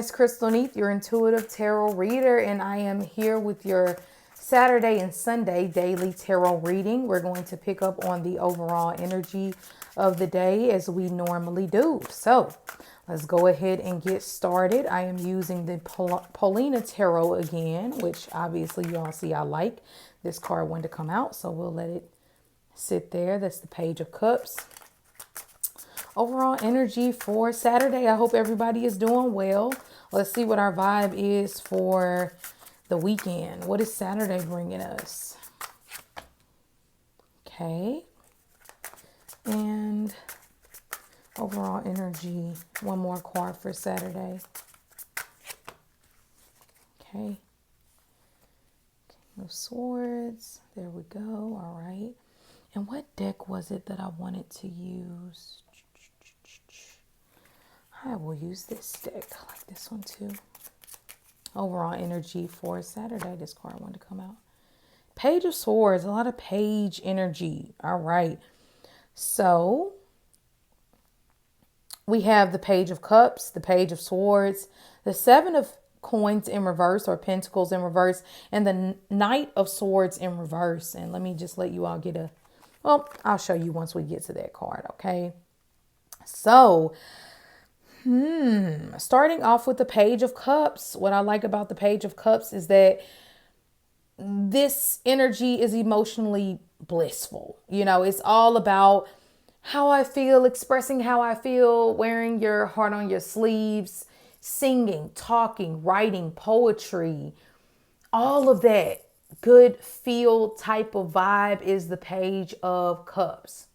it's Crystal Neath, your intuitive tarot reader, and I am here with your Saturday and Sunday daily tarot reading. We're going to pick up on the overall energy of the day as we normally do. So let's go ahead and get started. I am using the Paulina Tarot again, which obviously you all see I like. This card wanted to come out, so we'll let it sit there. That's the Page of Cups. Overall energy for Saturday. I hope everybody is doing well. Let's see what our vibe is for the weekend. What is Saturday bringing us? Okay. And overall energy. One more card for Saturday. Okay. King of Swords. There we go. All right. And what deck was it that I wanted to use? I will use this deck. I like this one too. Overall energy for Saturday. This card wanted to come out. Page of Swords. A lot of page energy. All right. So we have the Page of Cups, the Page of Swords, the Seven of Coins in reverse or Pentacles in reverse, and the Knight of Swords in reverse. And let me just let you all get a, well, I'll show you once we get to that card. Okay. So starting off with the Page of Cups, what I like about the Page of Cups is that this energy is emotionally blissful. You know, it's all about how I feel, expressing how I feel, wearing your heart on your sleeves, singing, talking, writing, poetry, all of that good feel type of vibe is the Page of Cups.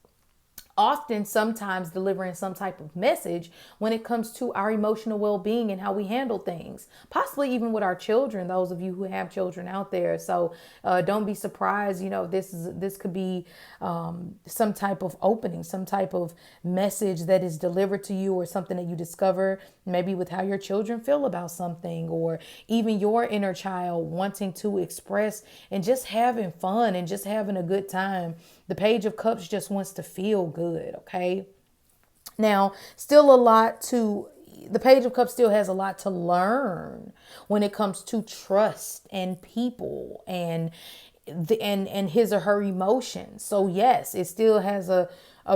Often, sometimes delivering some type of message when it comes to our emotional well-being and how we handle things, possibly even with our children, those of you who have children out there. So don't be surprised, you know, this could be some type of opening, some type of message that is delivered to you, or something that you discover maybe with how your children feel about something, or even your inner child wanting to express and just having fun and just having a good time. The Page of Cups just wants to feel good, okay? Now, still a lot to, the Page of Cups still has a lot to learn when it comes to trust and people and his or her emotions. So yes, it still has a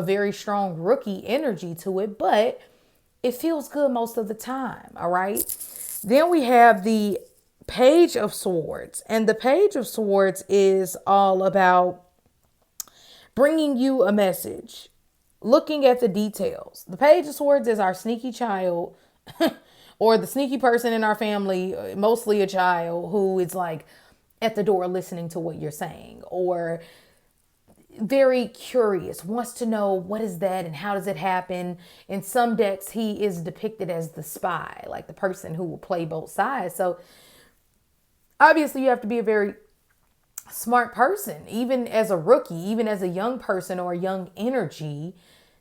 very strong rookie energy to it, but it feels good most of the time, all right? Then we have the Page of Swords, and the Page of Swords is all about bringing you a message, looking at the details. The Page of Swords is our sneaky child or the sneaky person in our family, mostly a child, who is like at the door listening to what you're saying, or very curious, wants to know what is that and how does it happen. In some decks, he is depicted as the spy, like the person who will play both sides. So obviously you have to be a very smart person, even as a rookie, even as a young person or a young energy,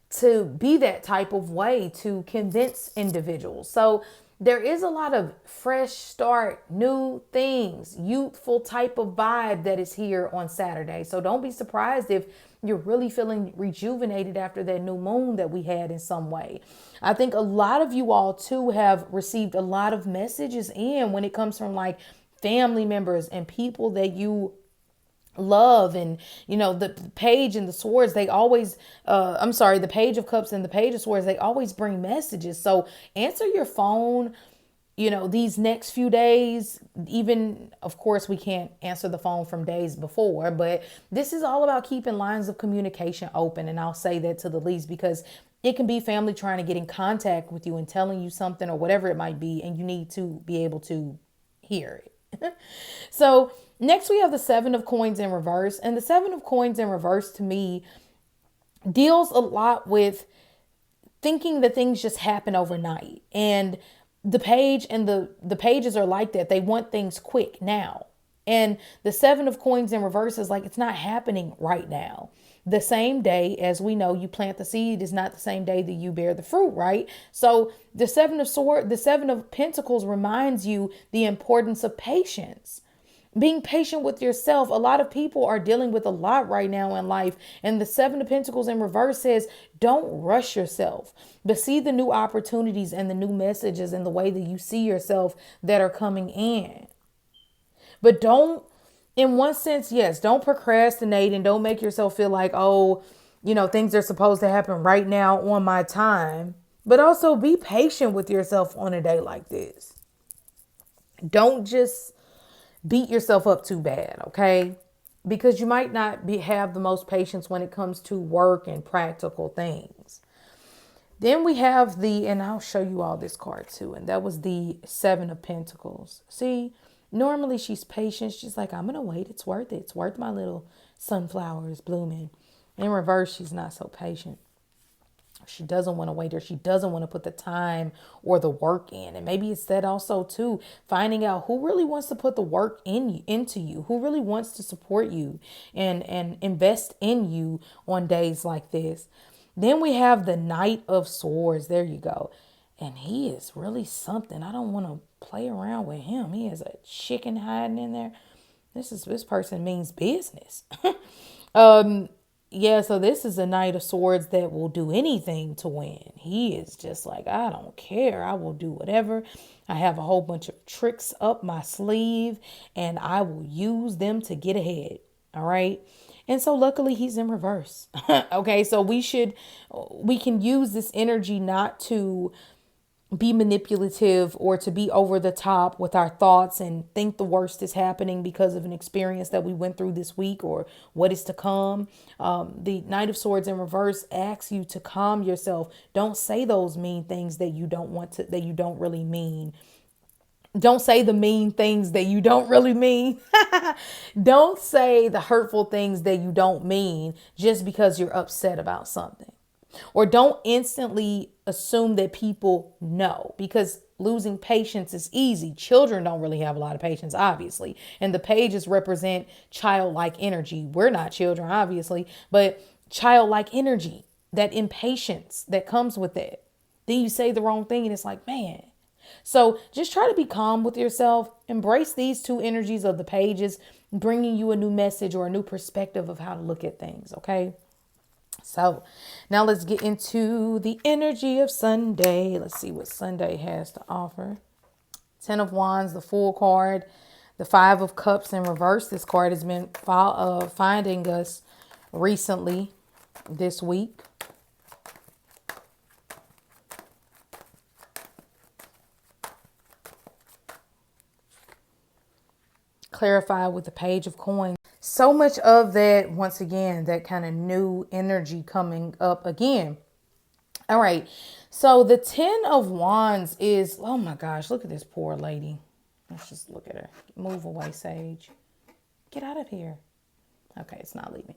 to be that type of way to convince individuals. So there is a lot of fresh start, new things, youthful type of vibe that is here on Saturday. So don't be surprised if you're really feeling rejuvenated after that new moon that we had in some way. I think a lot of you all too have received a lot of messages in when it comes from like family members and people that you love. And you know, the Page and the Swords, they always the Page of Cups and the Page of Swords, they always bring messages. So answer your phone, you know, these next few days. Even, of course, we can't answer the phone from days before, but this is all about keeping lines of communication open. And I'll say that to the least, because it can be family trying to get in contact with you and telling you something or whatever it might be, and you need to be able to hear it. So next we have the Seven of Coins in reverse. And the Seven of Coins in reverse, to me, deals a lot with thinking that things just happen overnight. And the page and the pages are like that. They want things quick now. And the Seven of Coins in reverse is like, it's not happening right now. The same day, as we know, you plant the seed is not the same day that you bear the fruit, right? So the Seven of Pentacles reminds you the importance of patience. Being patient with yourself. A lot of people are dealing with a lot right now in life. And the Seven of Pentacles in reverse says, don't rush yourself, but see the new opportunities and the new messages and the way that you see yourself that are coming in. But don't, in one sense, yes, don't procrastinate and don't make yourself feel like, oh, things are supposed to happen right now on my time. But also be patient with yourself on a day like this. Don't just beat yourself up too bad, okay? Because you might not have the most patience when it comes to work and practical things. Then we have and I'll show you all this card too, and that was the Seven of Pentacles. See, normally she's patient. She's like, I'm going to wait. It's worth it. It's worth my little sunflowers blooming. In reverse, she's not so patient. She doesn't want to wait, or she doesn't want to put the time or the work in. And maybe it's that also too, finding out who really wants to put the work into you, who really wants to support you and invest in you on days like this. Then we have the Knight of Swords. There you go. And he is really something. I don't want to play around with him. He has a chicken hiding in there. This person means business. Yeah, so this is a Knight of Swords that will do anything to win. He is just like, I don't care. I will do whatever. I have a whole bunch of tricks up my sleeve and I will use them to get ahead. All right. And so luckily he's in reverse. Okay, so we can use this energy not to be manipulative or to be over the top with our thoughts and think the worst is happening because of an experience that we went through this week or what is to come. The Knight of Swords in reverse asks you to calm yourself. Don't say those mean things that you don't really mean. Don't say the mean things that you don't really mean. Don't say the hurtful things that you don't mean just because you're upset about something. Or don't instantly assume that people know, because losing patience is easy. Children don't really have a lot of patience, obviously. And the pages represent childlike energy. We're not children, obviously, but childlike energy, that impatience that comes with that. Then you say the wrong thing and it's like, man. So just try to be calm with yourself. Embrace these two energies of the pages, bringing you a new message or a new perspective of how to look at things, okay? So now let's get into the energy of Sunday. Let's see what Sunday has to offer. 10 of Wands, the Fool card, the 5 of Cups in reverse. This card has been finding us recently this week. Clarified with the Page of Coins. So much of that, once again, that kind of new energy coming up again. All right. So the 10 of Wands is, oh my gosh, look at this poor lady. Let's just look at her. Move away, Sage. Get out of here. Okay, it's not leaving.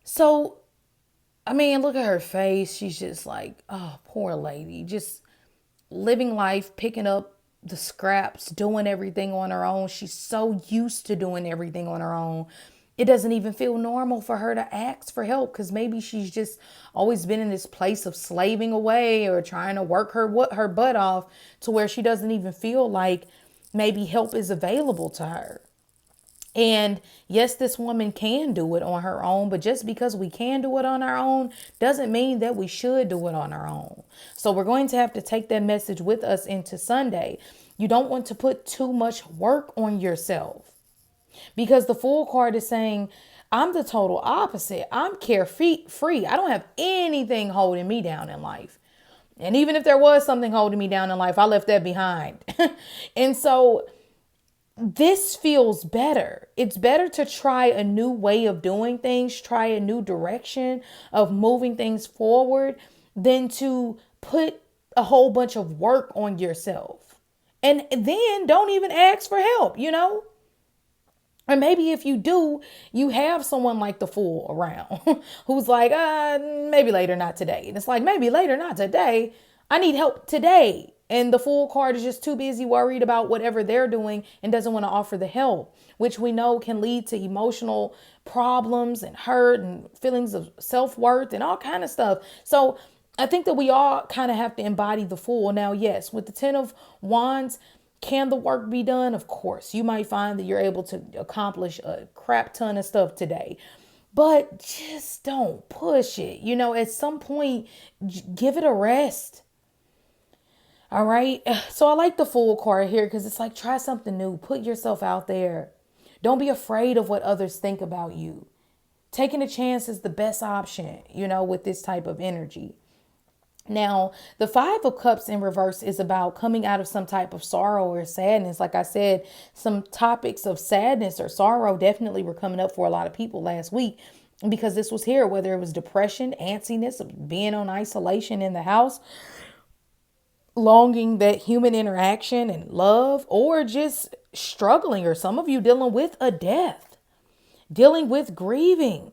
So, I mean, look at her face. She's just like, oh, poor lady. Just living life, picking up the scraps, doing everything on her own. She's so used to doing everything on her own. It doesn't even feel normal for her to ask for help, because maybe she's just always been in this place of slaving away or trying to work her butt off to where she doesn't even feel like maybe help is available to her. And yes, this woman can do it on her own, but just because we can do it on our own doesn't mean that we should do it on our own. So we're going to have to take that message with us into Sunday. You don't want to put too much work on yourself, because the Fool card is saying, I'm the total opposite. I'm carefree. I don't have anything holding me down in life. And even if there was something holding me down in life, I left that behind. And so this feels better. It's better to try a new way of doing things, try a new direction of moving things forward, than to put a whole bunch of work on yourself. And then don't even ask for help, Or maybe if you do, you have someone like the Fool around who's like, maybe later, not today. And it's like, maybe later, not today. I need help today. And the Fool card is just too busy worried about whatever they're doing and doesn't want to offer the help, which we know can lead to emotional problems and hurt and feelings of self-worth and all kind of stuff. So I think that we all kind of have to embody the Fool. Now, yes, with the 10 of Wands, Can the work be done? Of course. You might find that you're able to accomplish a crap ton of stuff today, but just don't push it. At some point, give it a rest. All right. So I like the Fool card here because it's like, try something new. Put yourself out there. Don't be afraid of what others think about you. Taking a chance is the best option, with this type of energy. Now, the Five of Cups in reverse is about coming out of some type of sorrow or sadness. Like I said, some topics of sadness or sorrow definitely were coming up for a lot of people last week because this was here, whether it was depression, antsiness, being on isolation in the house, longing that human interaction and love, or just struggling, or some of you dealing with a death, dealing with grieving,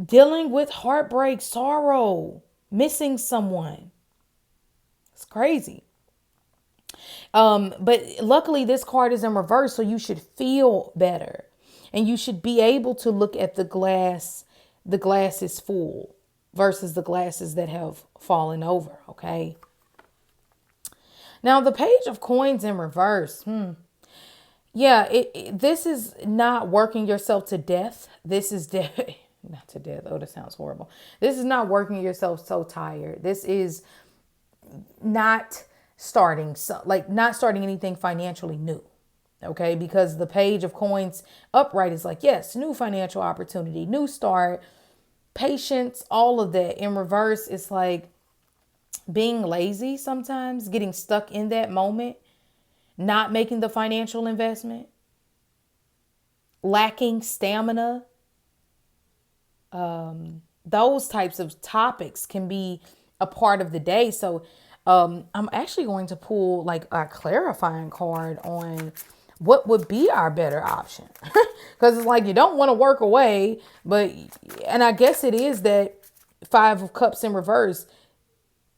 dealing with heartbreak, sorrow, missing someone. It's crazy. But luckily this card is in reverse, so you should feel better. And you should be able to look at the glass is full versus the glasses that have fallen over, okay? Now the Page of Coins in reverse. Yeah, this is not working yourself to death. This is not to death. Oh, that sounds horrible. This is not working yourself so tired. This is not starting anything financially new. Okay, because the Page of Coins upright is like, yes, new financial opportunity, new start, patience, all of that. In reverse, it's like being lazy sometimes, getting stuck in that moment, not making the financial investment, lacking stamina. Those types of topics can be a part of the day. So I'm actually going to pull like a clarifying card on what would be our better option. Because it's like you don't want to work away, and I guess it is that Five of Cups in reverse,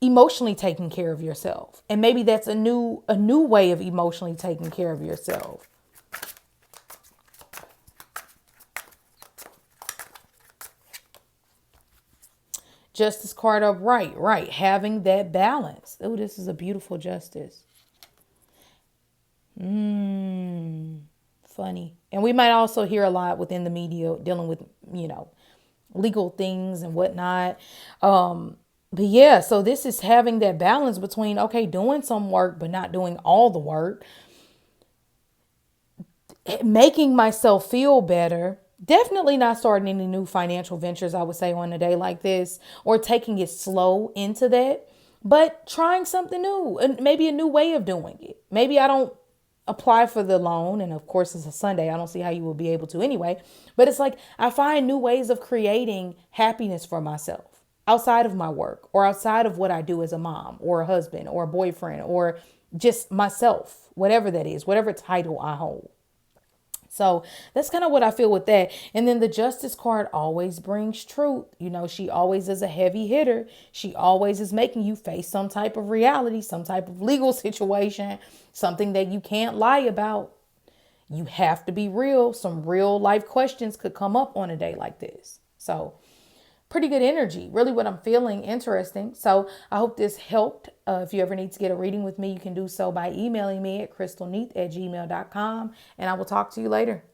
emotionally taking care of yourself. And maybe that's a new way of emotionally taking care of yourself. Justice card upright, right. Having that balance. Oh, this is a beautiful Justice. Funny. And we might also hear a lot within the media dealing with, legal things and whatnot. But yeah, so this is having that balance between, okay, doing some work, but not doing all the work. Making myself feel better. Definitely not starting any new financial ventures, I would say, on a day like this, or taking it slow into that, but trying something new and maybe a new way of doing it. Maybe I don't apply for the loan. And of course, it's a Sunday. I don't see how you will be able to anyway. But it's like I find new ways of creating happiness for myself outside of my work or outside of what I do as a mom or a husband or a boyfriend or just myself, whatever that is, whatever title I hold. So that's kind of what I feel with that. And then the Justice card always brings truth. She always is a heavy hitter. She always is making you face some type of reality, some type of legal situation, something that you can't lie about. You have to be real. Some real life questions could come up on a day like this. So pretty good energy. Really what I'm feeling. Interesting. So I hope this helped. If you ever need to get a reading with me, you can do so by emailing me at crystalneath@gmail.com. And I will talk to you later.